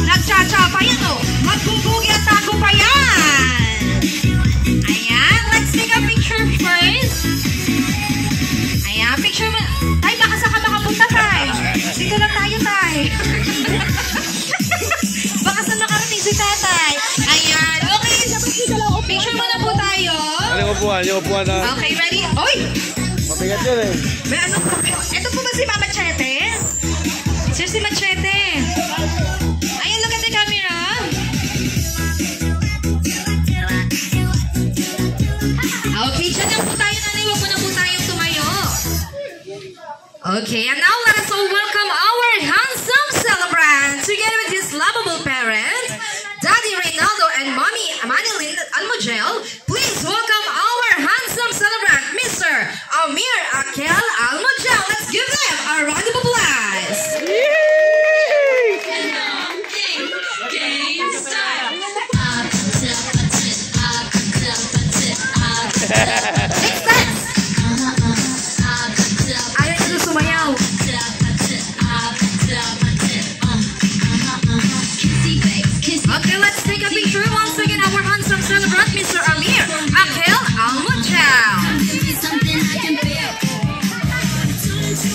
Nagtsatsa pa yan, oh. Magbubugi at tago pa yan. Ayan, let's take a picture first. Ayan, picture mo. Tay, baka saan ka makapunta, Tay? Dito lang tayo, Tay. Baka saan makarating si Tatay. Ayan, okay. Picture mo na po tayo. Yung upuan na. Okay, ready? Oy! Mabigat yun eh. May ano? Ito po ba si Mama Chete? Sir, si Machete. Ayan, look at the camera. Okay, dyan lang po tayo, nanay. Huwag mo na po tayong tumayo. Okay, and now let us all welcome our handsome celebrant together with his lovable parents, Daddy Reynaldo and Mommy Manilyn Almogel. Please welcome our handsome celebrant, Mr. Amir Akel Almogel. Let's give them a round of applause. Ayaw nyo sumayaw. Okay, let's take a picture once again. Our handsome celebrant, Mr. Amir Akel Almogel.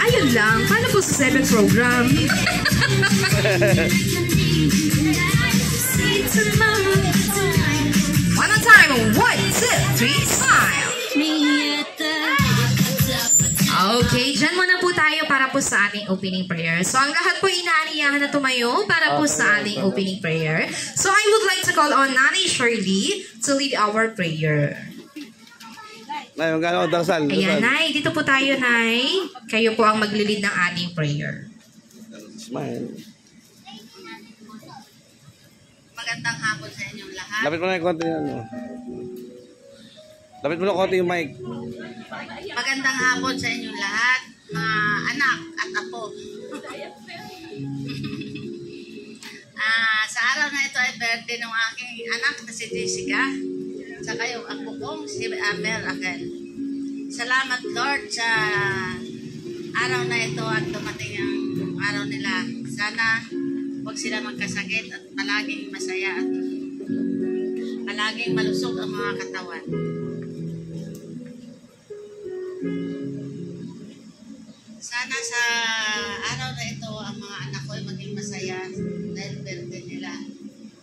Ayun lang. Paano po sa 7 program? One more time. 1, 2, 3, smile. Okay, dyan muna po tayo para po sa ating opening prayer. So, ang lahat po inaaniyahan na tumayo para po sa ating opening prayer. So, I would like to call on Nanay Shirley to lead our prayer. Nay, magkano ang darsal? Ayan, Nay. Dito po tayo, Nay. Kayo po ang maglilid ng ating prayer. Smile. Magandang hapon sa inyong lahat. Lapit mo na yung konti yan. Lapit mo na konti yung mic. Magandang hapon sa inyong lahat, mga anak at apo. Sa araw na ito ay birthday ng aking anak na si Jessica. Saka yung apo kong si Amir Akel. Salamat Lord sa araw na ito at dumating ang araw nila. Sana huwag sila magkasakit at palaging masaya at palaging malusog ang mga katawan. Sana sa araw na ito ang mga anak ko ay maging masaya dahil birthday nila.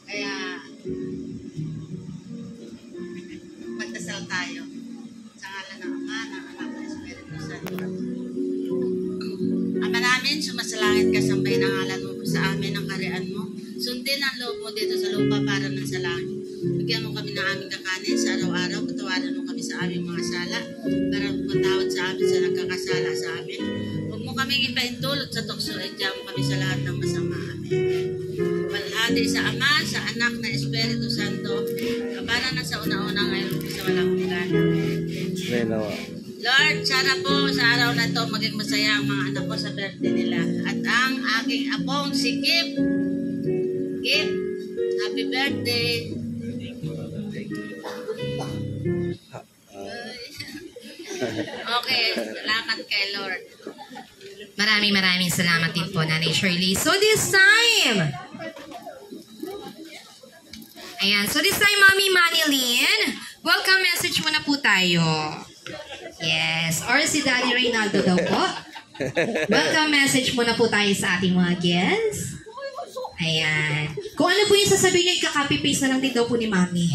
Kaya magdasal tayo sa ngalan ng Ama, ng Anak, ng Espiritu Santo. Ama namin, sumasalangit ka, sambahin ang ngalan mo sa amin, ang karian mo. Sundin ang loob mo dito sa lupa para ng sa langit. Bigyan mo kami ng aming kakanin sa araw-araw. Patawarin mo kami sa aming mga sala para matawad sa amin sa nagkakasala sa amin. Huwag mo kaming ipaintulot sa tukso at diyan mo kami sa lahat ng masama. Amen. Walhati sa Ama, sa Anak na Espiritu Santo, kapanan na sa una-una ngayon sa walang hanggan. Lord, sana po sa araw na ito maging masaya ang mga anak ko sa birthday nila. At ang aking apong si Kip, happy birthday. Okay, salamat kay Lord. Maraming salamat din po, Nanay Shirley. So this time, Mommy Manilyn, welcome message muna po tayo. Yes, or si Daddy Reynaldo daw po. Welcome message muna po tayo sa ating mga guests. Ayan. Kung ano po yung sasabihin niya, ikaka-copy-paste na lang din daw po ni Mami.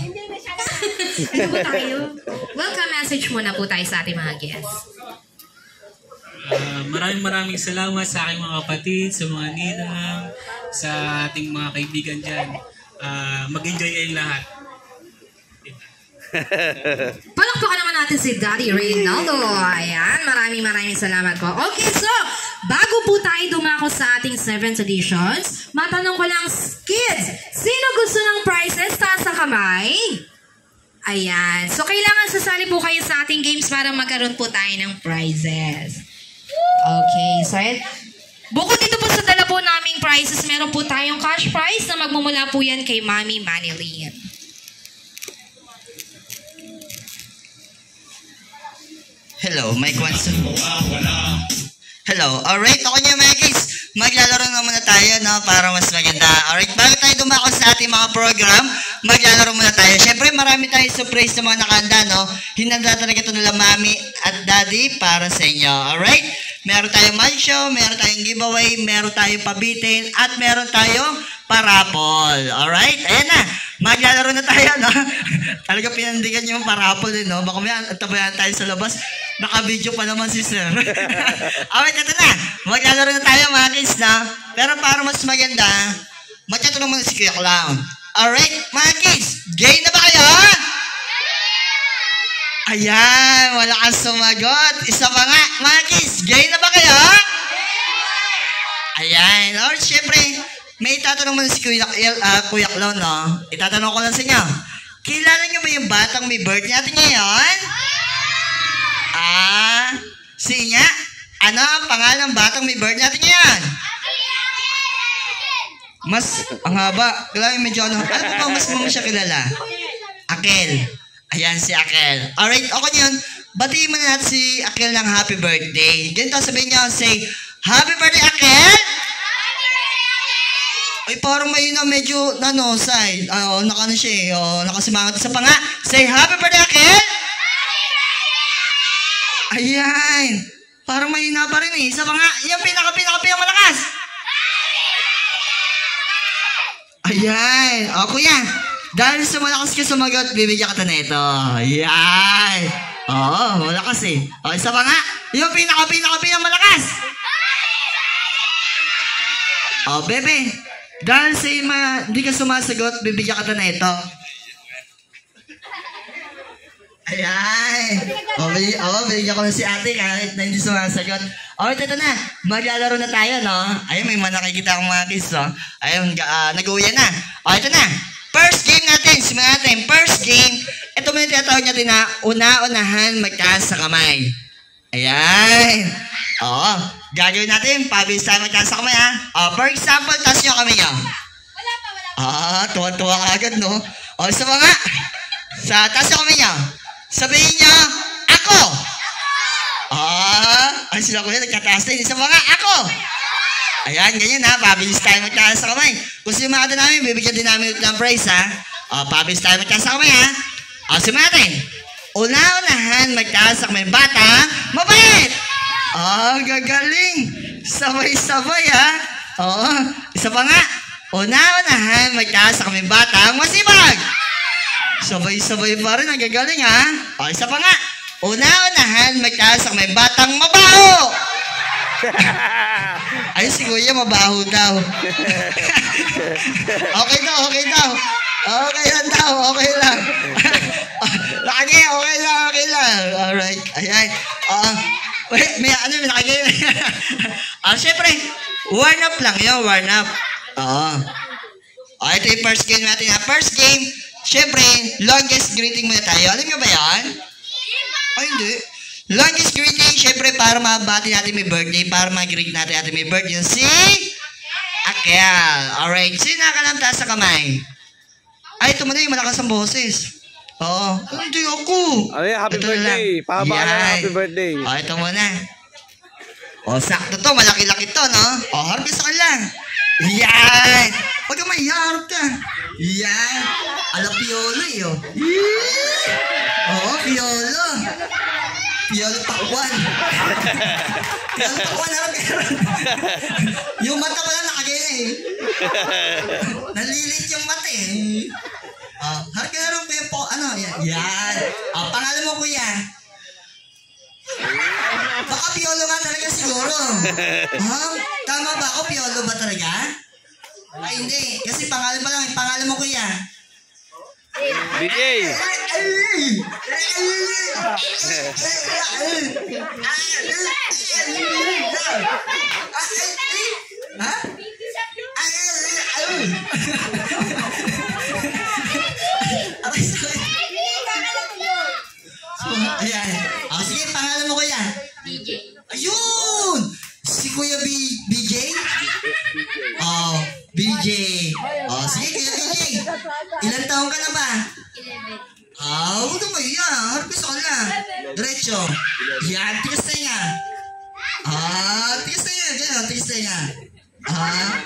Ano po tayo? Welcome message muna po tayo sa ating mga guests. Maraming salamat sa aking mga kapatid, sa mga ninang, sa ating mga kaibigan dyan. Mag-enjoy kayong lahat. Palakpakan naman natin si Daddy Reynaldo. Ayan, maraming salamat po. Okay, so, bago po tayo dumako sa ating 7th editions, matanong ko lang, kids, sino gusto ng prizes? Taas ang kamay. Ayan. So, kailangan sasali po kayo sa ating games para magkaroon po tayo ng prizes. Okay, so, bukod dito po sa dala po naming prizes, meron po tayong cash prize na magmumula po yan kay Mommy Manilyn. Hello, mic 1, 2. Hello, alright, ako niya mga guys. maglalaro na muna tayo, no? Para mas maganda. Alright, bago tayo dumako sa ating mga program, maglalaro muna tayo. Siyempre, marami tayong surprise na mga nakahanda, no? Hinanda talaga ito nila mami at daddy para sa inyo. Alright? Meron tayong mansion, meron tayong giveaway, meron tayong pabitin, at meron tayong parapol. Alright? Ayan na. Maglalaro na tayo, no? Talaga pinandigan yung parapol din, no? Baka may tabayan tayo sa labas. Naka-video pa naman si sir. Alright, ito na. Maglalaro na tayo, mga kids, na. Pero para mas maganda, magtatanong muna si Kuya Clown. Alright, mga kids, gay na ba kayo? Ayan, wala kang sumagot. Isa pa nga, mga kids, gay na ba kayo? Ayan, alright, syempre, may itatanong mo na si Kuya Clown, no? Itatanong ko lang sa inyo. Kilala niyo ba yung batang may birthday natin ngayon? Sinya? Ano ang pangalan ng batang may birthday natin ngayon? Mas, ang haba. Kailangan medyo ano. Ano ba mas mo siya kilala? Akel. Ayan si Akel. Alright, ako yun. Batiin mo na natin si Akel ng happy birthday. Ganito sabihin niyo, say, happy birthday, Akel! Ay, parang may na medyo, side. Nakano siya eh. Nakasimangat sa panga. Say, happy birthday, Akel! Ayan. Parang may na pa rin eh. Sa panga, yung pinaka-malakas. Ayan. O, kuya. Dahil sa malakas ka sumagot, bibigyan ka na ito. Ayan. Oo, malakas eh. O, isa pa nga. Yung pinaka-malakas. O, bebe. Dahil sa hindi ka sumasagot, bibigyan ka na ito. Ayan. O, bibigyan ko na si ate kahit na hindi sumasagot. O, ito na. Maglalaro na tayo, no? Ayun, may mga nakikita akong mga kids, no? Ayun, nag-uwi na. O, ito na. First game natin. Simulan natin. First game. Ito mo yung tinatawag natin na una-unahan magtaas sa kamay. Ayan. Oo. Gagawin natin. Pabilis tayo magtaas sa kamay, ha? O, for example, taas nyo kami nyo. Tuwa-tuwa ka agad, no? O, isa pa nga. Taas nyo kami nyo. Sabihin nyo, ako. Ay, sila ko yun. Nagtataas din. Isa pa nga, ako. Ayan, ganyan ha. Pabilis tayo magtaas sa kamay. Kung sumata namin, bibigyan din namin ng prize ha. Pabilis tayo magtaas sa kamay ha. Simulan natin. Una-unahan magtaas sa kamay. Bata, mabait! Gagaling. Sabay-sabay ha. Isa pa nga. Una-unahan magtaas sa kamay. Bata, masibag! Sabay-sabay pa rin. Ang gagaling ha. Isa pa nga. Una-unahan magtaas sa kamay. Batang mabaho! Ay, si Kuya, mabaho daw. Okay daw. Okay lang daw. Okay lang. Laki, okay lang. Alright. Ayan. May nakagay. Siyempre, warm up lang yun. Warm up. Ito yung first game natin. First game, siyempre, longest greeting muna tayo. Alam nyo ba yan? Ay, hindi. Longest greeting, syempre, para mabati natin may birthday, para mag-greet natin natin may birthday, si Akel. Alright, sino nakalam taas sa kamay? Ay, ito muna yung malakas ang boses. Hindi ako. Ay, happy birthday. Pahabaan na happy birthday. Ito muna. Sakto to, malaki-laki to, no? Harap ka sa kanila. Yan. Huwag ka mahiharap ka. Yan. Piolo eh, Piolo. Piolo takwan. Harap ka. Yung mata pala nakagaya eh. Nalilit yung mata eh. Harap ka po. Yan. Pangalan mo, kuya. Baka Piolo nga talaga siguro. Tama ba ako? Piolo ba talaga? Ay, hindi. Kasi pangalan pa lang. Pangalan mo, kuya. DJ. Ha? Ayan. Sige, pangalan mo, kuya. DJ. Ayun! Si Kuya BJ? BJ. Sige, Kuya BJ. Ilan taong ka na ba? 11. Huwag na mahiya. Harapin sa kanila. Diretso. Yan, tigas na niya. Tigas na niya. Ganyan, tigas na niya. Ah.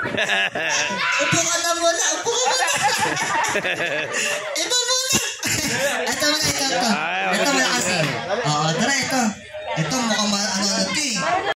Upo ka na muna. Upo ka muna. Ito